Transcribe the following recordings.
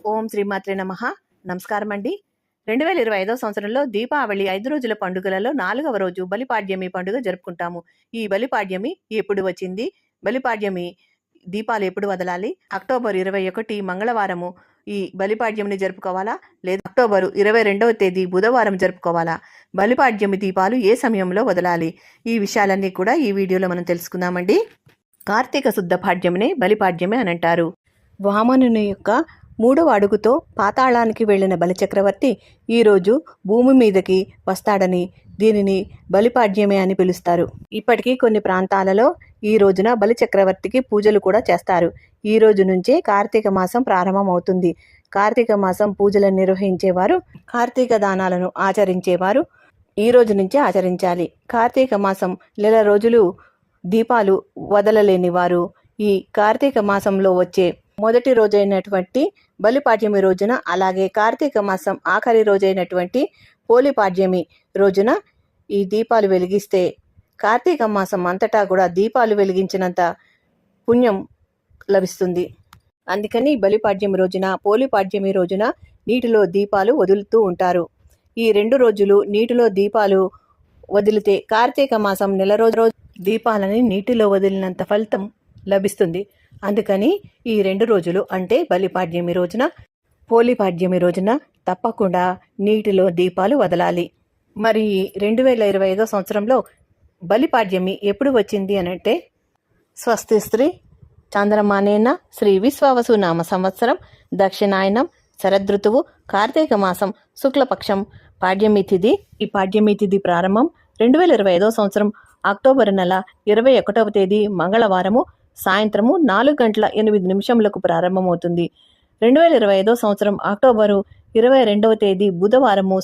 ఓం శ్రీమాత్రే నమః. నమస్కారం అండి. 2025 సంవత్సరంలో దీపావళి 5 రోజుల పండుగలలో 4వ రోజు బలిపాడ్యమి పండుగ జరుపుకుంటాము. ఈ బలిపాడ్యమి ఎప్పుడు వచ్చింది? బలిపాడ్యమి దీపాలు ఎప్పుడు వదలాలి? అక్టోబర్ 21 మంగళవారము ఈ బలిపాడ్యమిని జరుపుకోవాలా? లేదా అక్టోబర్ 22వ తేదీ బుధవారం జరుపుకోవాలా? బలిపాడ్యమి దీపాలు ఏ సమయంలో వదలాలి? ఈ విషయాలన్నీ కూడా ఈ వీడియోలో మనం తెలుసుకుందామండి. కార్తీక శుద్ధ పాడ్యమినే బలిపాడ్యమి అని అంటారు. వామనుని యొక్క 3వ అడుగుతో పాతాళానికి వెళ్లిన బలిచక్రవర్తి ఈరోజు భూమి మీదకి వస్తాడని దీనిని బలిపాడ్యమే అని పిలుస్తారు. ఇప్పటికీ కొన్ని ప్రాంతాలలో ఈ రోజున బలిచక్రవర్తికి పూజలు కూడా చేస్తారు. ఈ రోజు నుంచే కార్తీక మాసం ప్రారంభమవుతుంది. కార్తీక మాసం పూజలను నిర్వహించేవారు, కార్తీక దానాలను ఆచరించేవారు ఈ రోజు నుంచే ఆచరించాలి. కార్తీక మాసం నెల రోజులు దీపాలు వదలలేని వారు ఈ కార్తీక మాసంలో వచ్చే మొదటి రోజైనటువంటి బలిపాడ్యమి రోజున, అలాగే కార్తీక మాసం ఆఖరి రోజైనటువంటి పోలిపాడ్యమి రోజున ఈ దీపాలు వెలిగిస్తే కార్తీక మాసం అంతటా కూడా దీపాలు వెలిగించినంత పుణ్యం లభిస్తుంది. అందుకని బలిపాడ్యమి రోజున, పోలిపాడ్యమి రోజున నీటిలో దీపాలు వదులుతూ ఉంటారు. ఈ 2 రోజులు నీటిలో దీపాలు వదిలితే కార్తీక మాసం నెల రోజు దీపాలని నీటిలో వదిలినంత ఫలితం లభిస్తుంది. అందుకని ఈ 2 రోజులు అంటే బలిపాడ్యమి రోజున, పోలిపాడ్యమి రోజున తప్పకుండా నీటిలో దీపాలు వదలాలి. మరి 2025 సంవత్సరంలో బలిపాడ్యమి ఎప్పుడు వచ్చింది అనంటే స్వస్తి శ్రీ చంద్రమానేన శ్రీ విశ్వావసు నామ సంవత్సరం దక్షిణాయనం శరదృతువు కార్తీక మాసం శుక్లపక్షం పాడ్యమి తిథి. ఈ పాడ్యమి తిథి ప్రారంభం 2025 సంవత్సరం అక్టోబర్ నెల 21వ తేదీ మంగళవారము సాయంత్రము 4:08 ప్రారంభమవుతుంది. 2025 సంవత్సరం అక్టోబరు 22వ తేదీ బుధవారము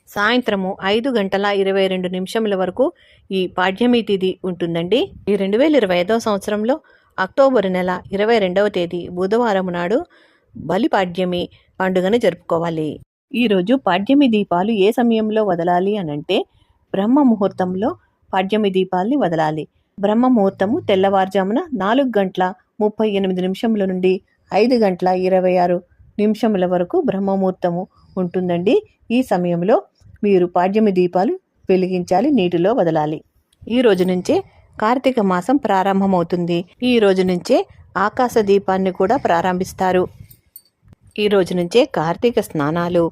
సాయంత్రము 5:22 వరకు ఈ పాడ్యమి తిథి ఉంటుందండి. ఈ 2025 సంవత్సరంలో అక్టోబరు నెల 22వ తేదీ బుధవారం నాడు బలిపాడ్యమి పండుగను జరుపుకోవాలి. ఈరోజు పాడ్యమి దీపాలు ఏ సమయంలో వదలాలి అనంటే బ్రహ్మ ముహూర్తంలో పాడ్యమి దీపాల్ని వదలాలి. బ్రహ్మ ముహూర్తము తెల్లవారుజామున 4:38 నుండి 5:26 వరకు బ్రహ్మముహూర్తము ఉంటుందండి. ఈ సమయంలో మీరు పాడ్యమి దీపాలు వెలిగించాలి, నీటిలో వదలాలి. ఈ రోజు నుంచే కార్తీక మాసం ప్రారంభమవుతుంది. ఈ రోజు నుంచే ఆకాశ దీపాన్ని కూడా ప్రారంభిస్తారు. ఈ రోజు నుంచే కార్తీక స్నానాలు,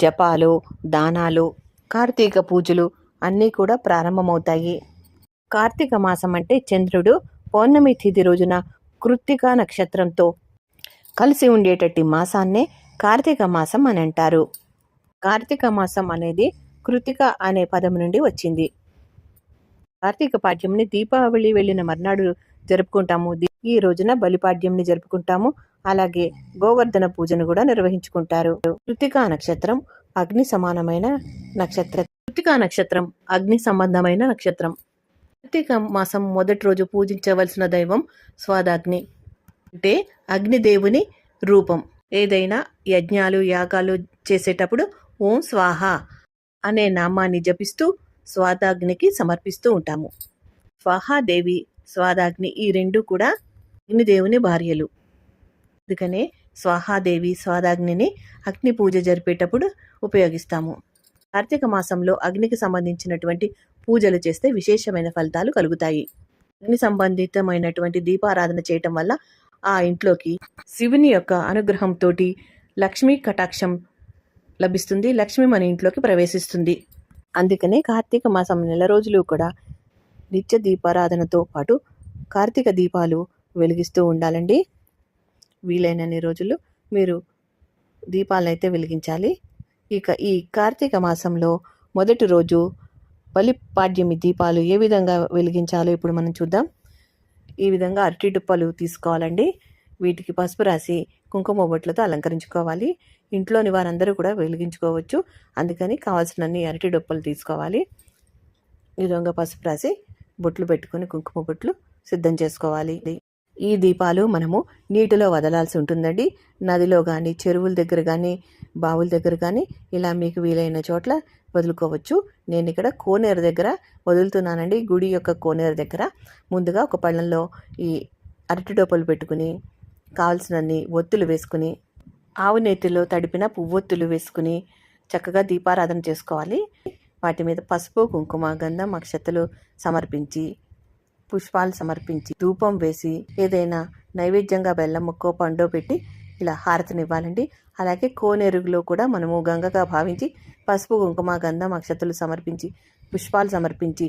జపాలు, దానాలు, కార్తీక పూజలు అన్నీ కూడా ప్రారంభమవుతాయి. కార్తీక మాసం అంటే చంద్రుడు పౌర్ణమి తిథి రోజున కృత్తికా నక్షత్రంతో కలిసి ఉండేటట్టి మాసాన్నే కార్తీక మాసం అని అంటారు. కార్తీక మాసం అనేది కృత్తిక అనే పదం నుండి వచ్చింది. కార్తీక పాడ్యంని దీపావళి వెళ్ళిన మర్నాడు జరుపుకుంటాము. ఈ రోజున బలిపాడ్యంని జరుపుకుంటాము. అలాగే గోవర్ధన పూజను కూడా నిర్వహించుకుంటారు. కృత్తికా నక్షత్రం అగ్ని సమానమైన నక్షత్రం. కృత్తికా నక్షత్రం అగ్ని సంబంధమైన నక్షత్రం. కార్తీక మాసం మొదటి రోజు పూజించవలసిన దైవం స్వాదాగ్ని, అంటే అగ్నిదేవుని రూపం. ఏదైనా యజ్ఞాలు, యాగాలు చేసేటప్పుడు ఓం స్వాహ అనే నామాన్ని జపిస్తూ స్వాదాగ్నికి సమర్పిస్తూ ఉంటాము. స్వాహాదేవి, స్వాదాగ్ని ఈ 2 కూడా అగ్నిదేవుని భార్యలు. అందుకనే స్వాహాదేవి, స్వాదాగ్నిని అగ్ని పూజ జరిపేటప్పుడు ఉపయోగిస్తాము. కార్తీక మాసంలో అగ్నికి సంబంధించినటువంటి పూజలు చేస్తే విశేషమైన ఫలితాలు కలుగుతాయి. అగ్ని సంబంధితమైనటువంటి దీపారాధన చేయటం వల్ల ఆ ఇంట్లోకి శివుని యొక్క అనుగ్రహంతో లక్ష్మీ కటాక్షం లభిస్తుంది. లక్ష్మి మన ఇంట్లోకి ప్రవేశిస్తుంది. అందుకనే కార్తీక మాసం నెల రోజులు కూడా నిత్య దీపారాధనతో పాటు కార్తీక దీపాలు వెలిగిస్తూ ఉండాలండి. వీలైనన్ని రోజులు మీరు దీపాలను అయితే వెలిగించాలి. ఇక ఈ కార్తీక మాసంలో మొదటి రోజు బలిపాడ్యమి దీపాలు ఏ విధంగా వెలిగించాలో ఇప్పుడు మనం చూద్దాం. ఈ విధంగా అరటి డుప్పలు తీసుకోవాలండి. వీటికి పసుపు రాసి కుంకుమ బొట్లతో అలంకరించుకోవాలి. ఇంట్లోని వారందరూ కూడా వెలిగించుకోవచ్చు. అందుకని కావాల్సినన్ని అరటి డుప్పలు తీసుకోవాలి. ఈ విధంగా పసుపు రాసి బొట్లు పెట్టుకొని కుంకుమ బొట్లు సిద్ధం చేసుకోవాలి. ఈ దీపాలు మనము నీటిలో వదలాల్సి ఉంటుందండి. నదిలో కానీ, చెరువుల దగ్గర కానీ, బావుల దగ్గర కానీ ఇలా మీకు వీలైన చోట్ల వదులుకోవచ్చు. నేను ఇక్కడ కోనేరు దగ్గర వదులుతున్నానండి. గుడి యొక్క కోనేరు దగ్గర ముందుగా ఒక పళ్ళంలో ఈ అరటి డోపలు పెట్టుకుని కావాల్సినన్ని ఒత్తులు వేసుకుని ఆవు నేతిలో తడిపిన పువ్వొత్తులు వేసుకుని చక్కగా దీపారాధన చేసుకోవాలి. వాటి మీద పసుపు, కుంకుమ, గంధం, అక్షతలు సమర్పించి, పుష్పాలు సమర్పించి, ధూపం వేసి, ఏదైనా నైవేద్యంగా బెల్లం ముక్కో పండో పెట్టి ఇలా హారతినివ్వాలండి. అలాగే కోనేరులో కూడా మనము గంగగా భావించి పసుపు, కుంకుమ, గంధం, అక్షతలు సమర్పించి, పుష్పాలు సమర్పించి,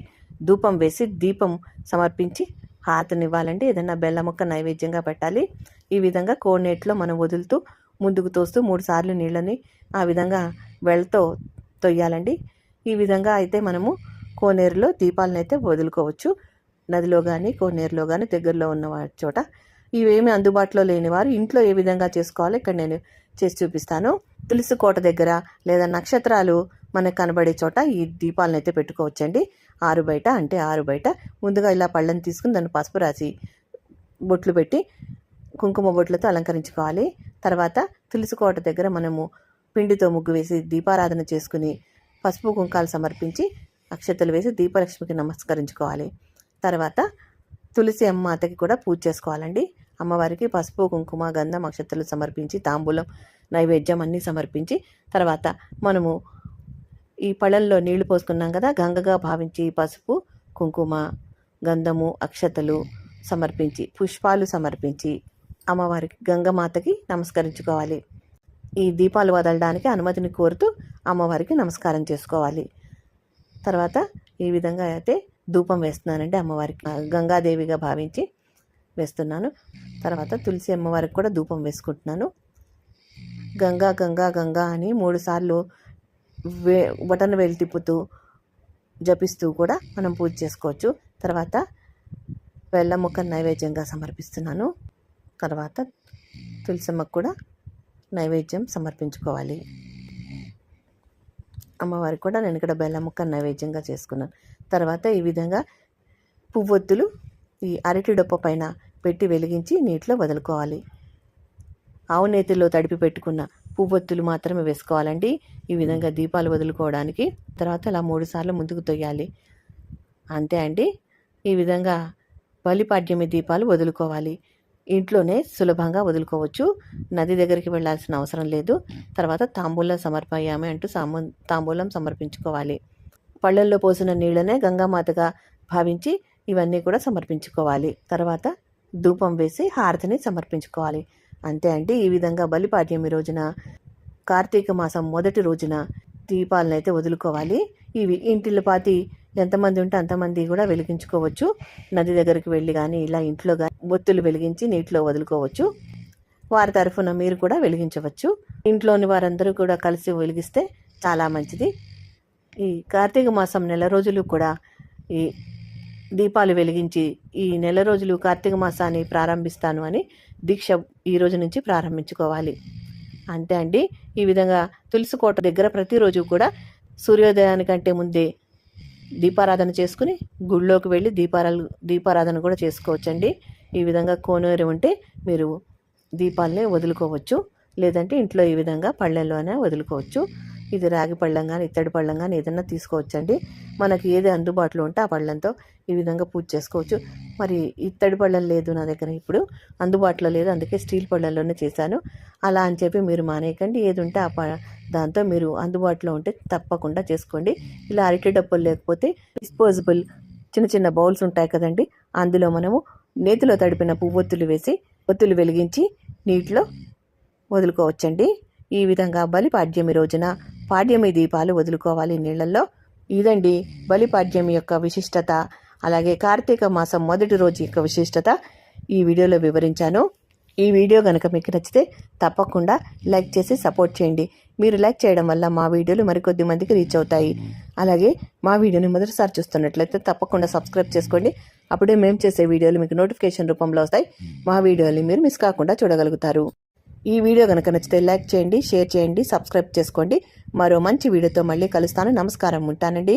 ధూపం వేసి, దీపం సమర్పించి హారతినివ్వాలండి. ఏదైనా బెల్లం ముక్క నైవేద్యంగా పెట్టాలి. ఈ విధంగా కోనేటిలో మనం వదులుతూ ముందుకు తోస్తూ 3 సార్లు నీళ్ళని ఆ విధంగా వెళ్ళతో తొయ్యాలండి. ఈ విధంగా అయితే మనము కోనేరులో దీపాలను అయితే వదులుకోవచ్చు. నదిలో కానీ కోనేరులో కానీ దగ్గరలో ఉన్న చోట. ఇవేమి అందుబాటులో లేని వారు ఇంట్లో ఏ విధంగా చేసుకోవాలో ఇక్కడ నేను చేసి చూపిస్తాను. తులసి కోట దగ్గర లేదా నక్షత్రాలు మనకు కనబడే చోట ఈ దీపాలను అయితే పెట్టుకోవచ్చండి. ఆరు బయట ముందుగా ఇలా పళ్ళని తీసుకుని దాన్ని పసుపు రాసి బొట్లు పెట్టి కుంకుమ బొట్లతో అలంకరించుకోవాలి. తర్వాత తులసి కోట దగ్గర మనము పిండితో ముగ్గు వేసి దీపారాధన చేసుకుని పసుపు కుంకాలు సమర్పించి అక్షతలు వేసి దీపలక్ష్మికి నమస్కరించుకోవాలి. తర్వాత తులసి అమ్మమాతకి కూడా పూజ చేసుకోవాలండి. అమ్మవారికి పసుపు, కుంకుమ, గంధం, అక్షతలు సమర్పించి, తాంబూలం, నైవేద్యం అన్నీ సమర్పించి, తర్వాత మనము ఈ పళ్ళల్లో నీళ్లు పోసుకున్నాం కదా, గంగగా భావించి పసుపు, కుంకుమ, గంధము, అక్షతలు సమర్పించి, పుష్పాలు సమర్పించి అమ్మవారికి గంగమాతకి నమస్కరించుకోవాలి. ఈ దీపాలు వదలడానికి అనుమతిని కోరుతూ అమ్మవారికి నమస్కారం చేసుకోవాలి. తర్వాత ఈ విధంగా అయితే ధూపం వేస్తున్నానండి. అమ్మవారికి గంగాదేవిగా భావించి వేస్తున్నాను. తర్వాత తులసి అమ్మవారికి కూడా ధూపం వేసుకుంటున్నాను. గంగా గంగా గంగా అని 3 సార్లు బటన్ వేలు తిప్పుతూ జపిస్తూ కూడా మనం పూజ చేసుకోవచ్చు. తర్వాత బెల్లం ముక్క నైవేద్యంగా సమర్పిస్తున్నాను. తర్వాత తులసమ్మకు కూడా నైవేద్యం సమర్పించుకోవాలి. అమ్మవారికి కూడా నేను ఇక్కడ బెల్లం ముక్క నైవేద్యంగా చేసుకున్నాను. తర్వాత ఈ విధంగా పువ్వొత్తులు ఈ అరటి డొప్ప పైన పెట్టి వెలిగించి నీటిలో వదులుకోవాలి. ఆవు నేతిలో తడిపి పెట్టుకున్న పువ్వొత్తులు మాత్రమే వేసుకోవాలండి ఈ విధంగా దీపాలు వదులుకోవడానికి. తర్వాత అలా 3 సార్లు ముందుకు తొయ్యాలి. అంతే అండి. ఈ విధంగా బలిపాడ్యమి దీపాలు వదులుకోవాలి. ఇంట్లోనే సులభంగా వదులుకోవచ్చు. నది దగ్గరికి వెళ్ళాల్సిన అవసరం లేదు. తర్వాత తాంబూలం సమర్పయామి అంటూ తాంబూలం సమర్పించుకోవాలి. పళ్ళల్లో పోసిన నీళ్ళనే గంగామాతగా భావించి ఇవన్నీ కూడా సమర్పించుకోవాలి. తర్వాత ధూపం వేసి హారతిని సమర్పించుకోవాలి. అంతే అండి. ఈ విధంగా బలిపాడ్యమి రోజున కార్తీక మాసం మొదటి రోజున దీపాలను అయితే వదులుకోవాలి. ఇవి ఇంటిలో పాతి ఎంతమంది ఉంటే అంతమంది కూడా వెలిగించుకోవచ్చు. నది దగ్గరికి వెళ్ళి కానీ ఇలా ఇంట్లో కానీ బొత్తులు వెలిగించి నీటిలో వదులుకోవచ్చు. వారి తరఫున మీరు కూడా వెలిగించవచ్చు. ఇంట్లోని వారందరూ కూడా కలిసి వెలిగిస్తే చాలా మంచిది. ఈ కార్తీక మాసం నెల రోజులు కూడా ఈ దీపాలు వెలిగించి ఈ నెల రోజులు కార్తీక మాసాన్ని ప్రారంభిస్తాను అని దీక్ష ఈ రోజు నుంచి ప్రారంభించుకోవాలి. అంతే అండి. ఈ విధంగా తులసి కోట దగ్గర ప్రతిరోజు కూడా సూర్యోదయానికంటే ముందే దీపారాధన చేసుకుని గుళ్ళోకి వెళ్ళి దీపారాధన కూడా చేసుకోవచ్చండి. ఈ విధంగా కోనేరు ఉంటే మీరు దీపాలని వదులుకోవచ్చు. లేదంటే ఇంట్లో ఈ విధంగా పళ్ళెల్లోనే వదులుకోవచ్చు. ఇది రాగి పళ్ళెం కానీ ఇత్తడి పళ్ళెం కానీ ఏదైనా తీసుకోవచ్చండి. మనకి ఏది అందుబాటులో ఉంటే ఆ పళ్ళెంతో ఈ విధంగా పూజ చేసుకోవచ్చు. మరి ఇత్తడి పళ్ళెం లేదు నా దగ్గర, ఇప్పుడు అందుబాటులో లేదు, అందుకే స్టీల్ పళ్ళెంలోనే చేశాను. అలా అని చెప్పి మీరు మానేయకండి. ఏది ఉంటే దాంతో మీరు అందుబాటులో ఉంటే తప్పకుండా చేసుకోండి. ఇలా అరటి డప్పులు లేకపోతే డిస్పోజబుల్ చిన్న చిన్న బౌల్స్ ఉంటాయి కదండి, అందులో మనము నేతిలో తడిపిన పువ్వొత్తులు వేసి ఒత్తులు వెలిగించి నీటిలో వదులుకోవచ్చండి. ఈ విధంగా బలిపాడ్యమి రోజున పాడ్యమి దీపాలు వదులుకోవాలి నీళ్ళల్లో. ఇదండి బలిపాడ్యమి యొక్క విశిష్టత, అలాగే కార్తీక మాసం మొదటి రోజు యొక్క విశిష్టత ఈ వీడియోలో వివరించాను. ఈ వీడియో కనుక మీకు నచ్చితే తప్పకుండా లైక్ చేసి సపోర్ట్ చేయండి. మీరు లైక్ చేయడం వల్ల మా వీడియోలు మరికొద్ది మందికి రీచ్ అవుతాయి. అలాగే మా వీడియోని మొదటిసారి చూస్తున్నట్లయితే తప్పకుండా సబ్స్క్రైబ్ చేసుకోండి. అప్పుడే మేము చేసే వీడియోలు మీకు నోటిఫికేషన్ రూపంలో వస్తాయి. మా వీడియోని మీరు మిస్ కాకుండా చూడగలుగుతారు. ఈ వీడియో కనుక నచ్చితే లైక్ చేయండి, షేర్ చేయండి, సబ్స్క్రైబ్ చేసుకోండి. మరో మంచి వీడియోతో మళ్ళీ కలుస్తాను. నమస్కారం, ఉంటానండి.